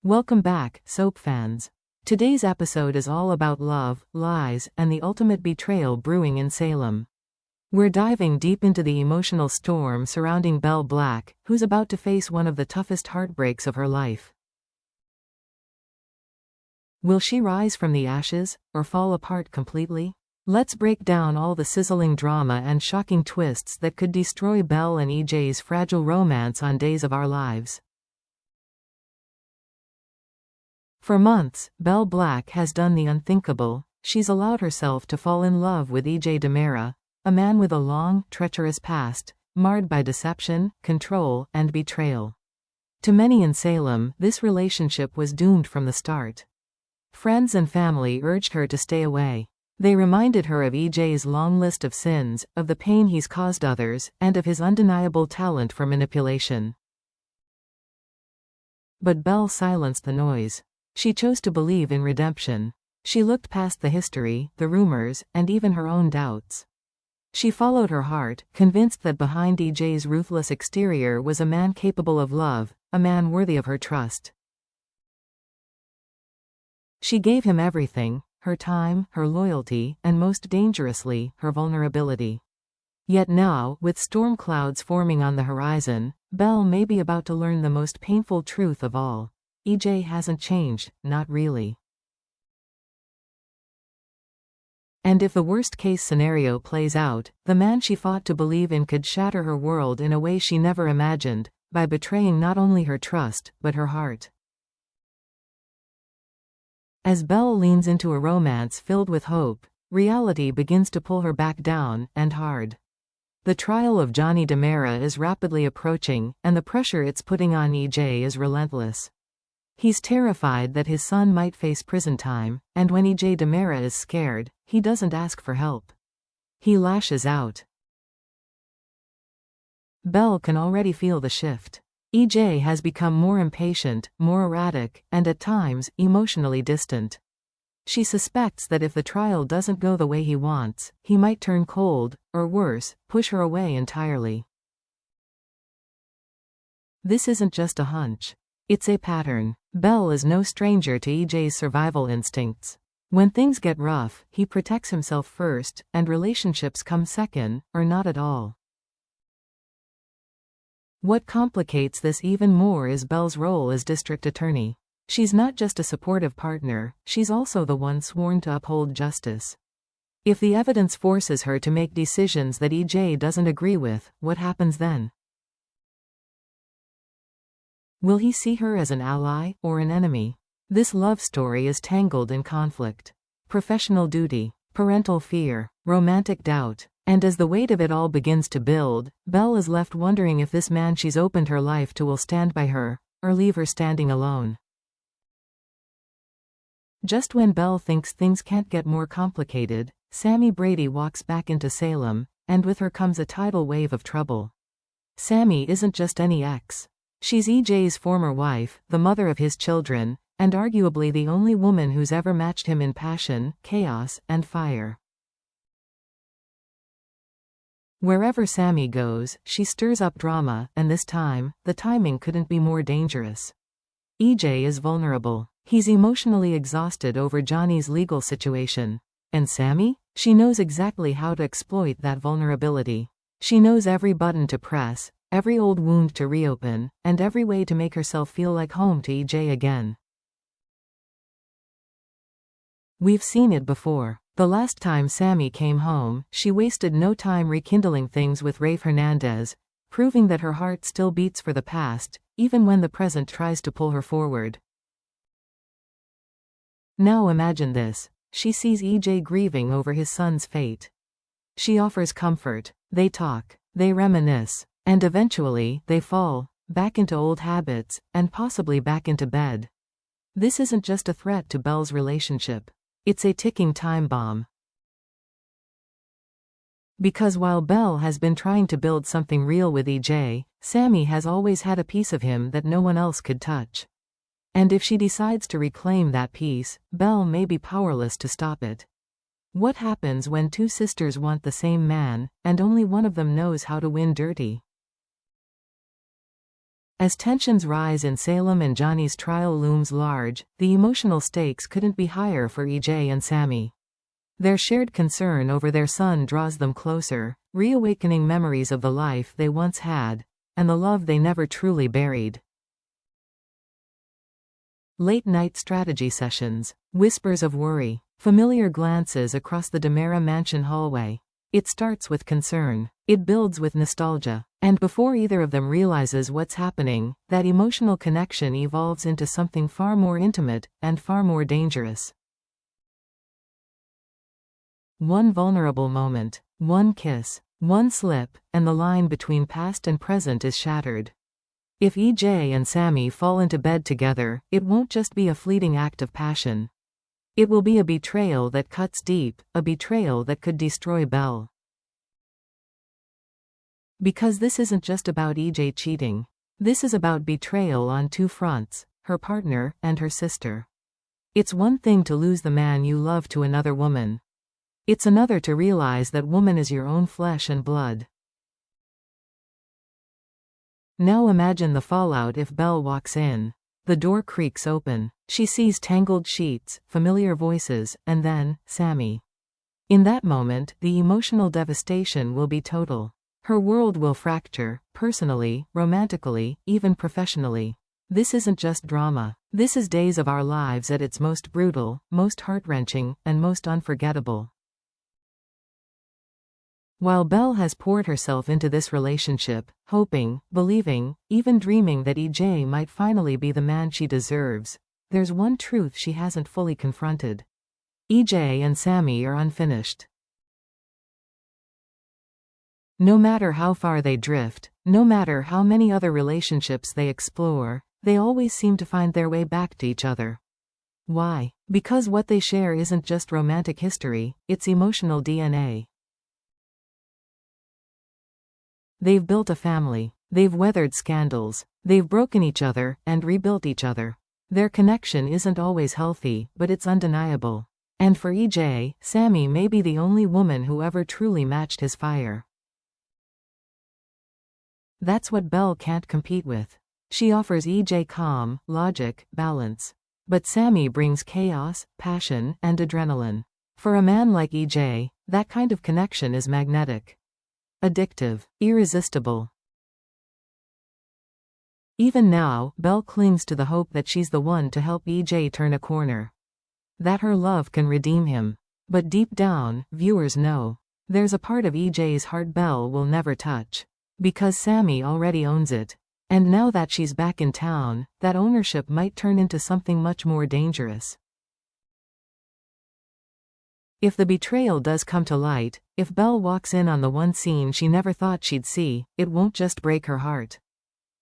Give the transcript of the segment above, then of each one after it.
Welcome back, soap fans. Today's episode is all about love, lies, and the ultimate betrayal brewing in Salem. We're diving deep into the emotional storm surrounding Belle Black, who's about to face one of the toughest heartbreaks of her life. Will she rise from the ashes, or fall apart completely? Let's break down all the sizzling drama and shocking twists that could destroy Belle and EJ's fragile romance on Days of Our Lives. For months, Belle Black has done the unthinkable. She's allowed herself to fall in love with EJ Dimera, a man with a long, treacherous past, marred by deception, control, and betrayal. To many in Salem, this relationship was doomed from the start. Friends and family urged her to stay away. They reminded her of EJ's long list of sins, of the pain he's caused others, and of his undeniable talent for manipulation. But Belle silenced the noise. She chose to believe in redemption. She looked past the history, the rumors, and even her own doubts. She followed her heart, convinced that behind EJ's ruthless exterior was a man capable of love, a man worthy of her trust. She gave him everything, her time, her loyalty, and most dangerously, her vulnerability. Yet now, with storm clouds forming on the horizon, Belle may be about to learn the most painful truth of all. EJ hasn't changed, not really. And if the worst-case scenario plays out, the man she fought to believe in could shatter her world in a way she never imagined, by betraying not only her trust, but her heart. As Belle leans into a romance filled with hope, reality begins to pull her back down, and hard. The trial of Johnny Dimera is rapidly approaching, and the pressure it's putting on EJ is relentless. He's terrified that his son might face prison time, and when EJ Dimera is scared, he doesn't ask for help. He lashes out. Belle can already feel the shift. EJ has become more impatient, more erratic, and at times, emotionally distant. She suspects that if the trial doesn't go the way he wants, he might turn cold, or worse, push her away entirely. This isn't just a hunch. It's a pattern. Belle is no stranger to EJ's survival instincts. When things get rough, he protects himself first, and relationships come second, or not at all. What complicates this even more is Belle's role as district attorney. She's not just a supportive partner, she's also the one sworn to uphold justice. If the evidence forces her to make decisions that EJ doesn't agree with, what happens then? Will he see her as an ally, or an enemy? This love story is tangled in conflict. Professional duty, parental fear, romantic doubt. And as the weight of it all begins to build, Belle is left wondering if this man she's opened her life to will stand by her, or leave her standing alone. Just when Belle thinks things can't get more complicated, Sammy Brady walks back into Salem, and with her comes a tidal wave of trouble. Sammy isn't just any ex. She's EJ's former wife, the mother of his children, and arguably the only woman who's ever matched him in passion, chaos, and fire. Wherever Sammy goes, she stirs up drama, and this time, the timing couldn't be more dangerous. EJ is vulnerable. He's emotionally exhausted over Johnny's legal situation. And Sammy? She knows exactly how to exploit that vulnerability. She knows every button to press, every old wound to reopen, and every way to make herself feel like home to EJ again. We've seen it before. The last time Sammy came home, she wasted no time rekindling things with Rafe Hernandez, proving that her heart still beats for the past, even when the present tries to pull her forward. Now imagine this. She sees EJ grieving over his son's fate. She offers comfort. They talk. They reminisce. And eventually, they fall back into old habits, and possibly back into bed. This isn't just a threat to Belle's relationship. It's a ticking time bomb. Because while Belle has been trying to build something real with EJ, Sammy has always had a piece of him that no one else could touch. And if she decides to reclaim that piece, Belle may be powerless to stop it. What happens when two sisters want the same man, and only one of them knows how to win dirty? As tensions rise in Salem and Johnny's trial looms large, the emotional stakes couldn't be higher for EJ and Sammy. Their shared concern over their son draws them closer, reawakening memories of the life they once had, and the love they never truly buried. Late-night strategy sessions. Whispers of worry. Familiar glances across the Dimera mansion hallway. It starts with concern. It builds with nostalgia. And before either of them realizes what's happening, that emotional connection evolves into something far more intimate, and far more dangerous. One vulnerable moment. One kiss. One slip, and the line between past and present is shattered. If EJ and Sammy fall into bed together, it won't just be a fleeting act of passion. It will be a betrayal that cuts deep, a betrayal that could destroy Belle. Because this isn't just about EJ cheating. This is about betrayal on two fronts, her partner and her sister. It's one thing to lose the man you love to another woman. It's another to realize that woman is your own flesh and blood. Now imagine the fallout if Belle walks in. The door creaks open. She sees tangled sheets, familiar voices, and then, Sammy. In that moment, the emotional devastation will be total. Her world will fracture, personally, romantically, even professionally. This isn't just drama. This is days of our lives at its most brutal, most heart-wrenching, and most unforgettable. While Belle has poured herself into this relationship, hoping, believing, even dreaming that EJ might finally be the man she deserves, there's one truth she hasn't fully confronted. EJ and Sammy are unfinished. No matter how far they drift, no matter how many other relationships they explore, they always seem to find their way back to each other. Why? Because what they share isn't just romantic history, it's emotional DNA. They've built a family. They've weathered scandals. They've broken each other, and rebuilt each other. Their connection isn't always healthy, but it's undeniable. And for EJ, Sammy may be the only woman who ever truly matched his fire. That's what Belle can't compete with. She offers EJ calm, logic, balance. But Sammy brings chaos, passion, and adrenaline. For a man like EJ, that kind of connection is magnetic. Addictive, irresistible. Even now, Belle clings to the hope that she's the one to help EJ turn a corner. That her love can redeem him. But deep down, viewers know. There's a part of EJ's heart Belle will never touch. Because Sammy already owns it. And now that she's back in town, that ownership might turn into something much more dangerous. If the betrayal does come to light, if Belle walks in on the one scene she never thought she'd see, it won't just break her heart.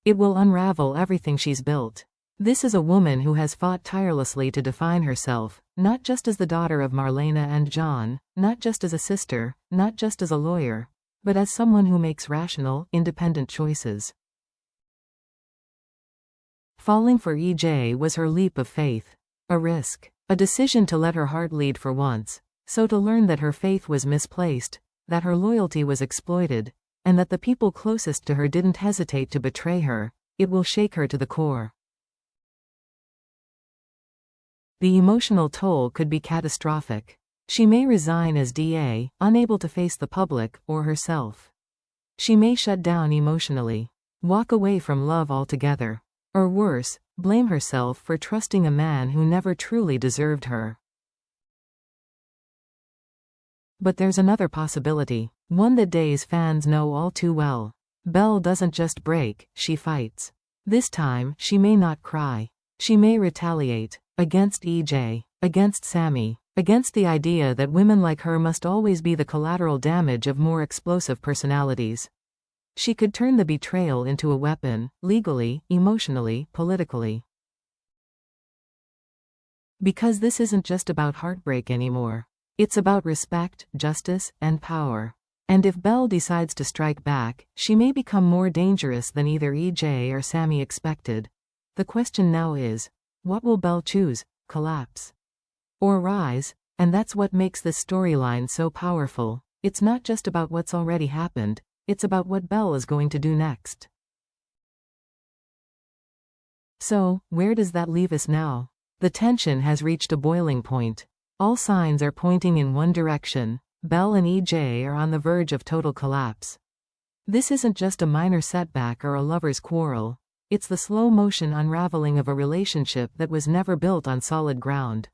It will unravel everything she's built. This is a woman who has fought tirelessly to define herself, not just as the daughter of Marlena and John, not just as a sister, not just as a lawyer, but as someone who makes rational, independent choices. Falling for EJ was her leap of faith. A risk. A decision to let her heart lead for once. So to learn that her faith was misplaced, that her loyalty was exploited, and that the people closest to her didn't hesitate to betray her, it will shake her to the core. The emotional toll could be catastrophic. She may resign as DA, unable to face the public or herself. She may shut down emotionally, walk away from love altogether, or worse, blame herself for trusting a man who never truly deserved her. But there's another possibility, one that Day's fans know all too well. Belle doesn't just break, she fights. This time, she may not cry. She may retaliate. Against EJ. Against Sammy. Against the idea that women like her must always be the collateral damage of more explosive personalities. She could turn the betrayal into a weapon, legally, emotionally, politically. Because this isn't just about heartbreak anymore. It's about respect, justice, and power. And if Belle decides to strike back, she may become more dangerous than either EJ or Sammy expected. The question now is, what will Belle choose? Collapse? Or rise? And that's what makes this storyline so powerful. It's not just about what's already happened, it's about what Belle is going to do next. So, where does that leave us now? The tension has reached a boiling point. All signs are pointing in one direction. Belle and EJ are on the verge of total collapse. This isn't just a minor setback or a lover's quarrel. It's the slow-motion unraveling of a relationship that was never built on solid ground.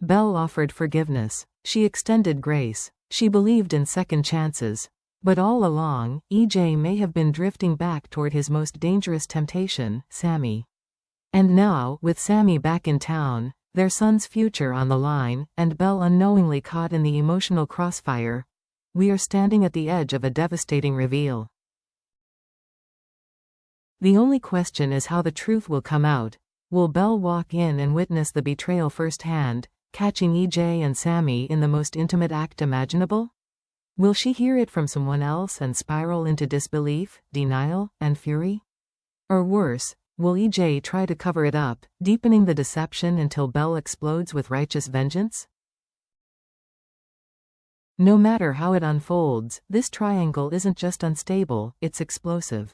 Belle offered forgiveness. She extended grace. She believed in second chances. But all along, EJ may have been drifting back toward his most dangerous temptation, Sammy. And now, with Sammy back in town, their son's future on the line, and Belle unknowingly caught in the emotional crossfire, we are standing at the edge of a devastating reveal. The only question is how the truth will come out. Will Belle walk in and witness the betrayal firsthand, catching EJ and Sammy in the most intimate act imaginable? Will she hear it from someone else and spiral into disbelief, denial, and fury? Or worse, will EJ try to cover it up, deepening the deception until Belle explodes with righteous vengeance? No matter how it unfolds, this triangle isn't just unstable, it's explosive.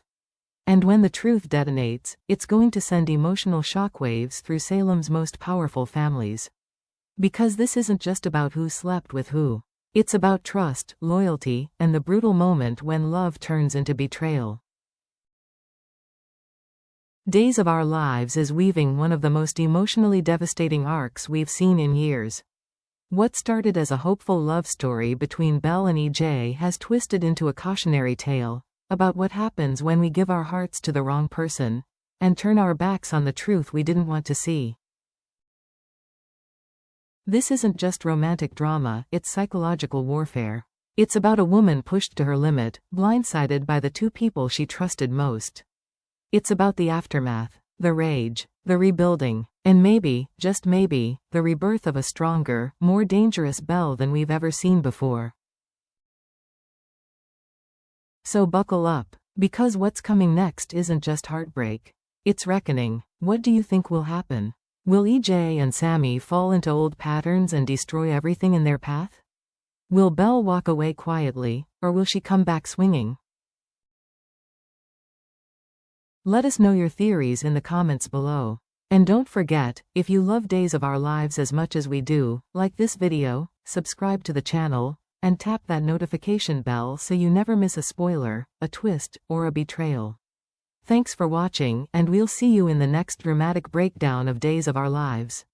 And when the truth detonates, it's going to send emotional shockwaves through Salem's most powerful families. Because this isn't just about who slept with who. It's about trust, loyalty, and the brutal moment when love turns into betrayal. Days of Our Lives is weaving one of the most emotionally devastating arcs we've seen in years. What started as a hopeful love story between Belle and EJ has twisted into a cautionary tale about what happens when we give our hearts to the wrong person and turn our backs on the truth we didn't want to see. This isn't just romantic drama, it's psychological warfare. It's about a woman pushed to her limit, blindsided by the two people she trusted most. It's about the aftermath, the rage, the rebuilding, and maybe, just maybe, the rebirth of a stronger, more dangerous Belle than we've ever seen before. So buckle up, because what's coming next isn't just heartbreak. It's reckoning. What do you think will happen? Will EJ and Sammy fall into old patterns and destroy everything in their path? Will Belle walk away quietly, or will she come back swinging? Let us know your theories in the comments below. And don't forget, if you love Days of Our Lives as much as we do, like this video, subscribe to the channel, and tap that notification bell so you never miss a spoiler, a twist, or a betrayal. Thanks for watching, and we'll see you in the next dramatic breakdown of Days of Our Lives.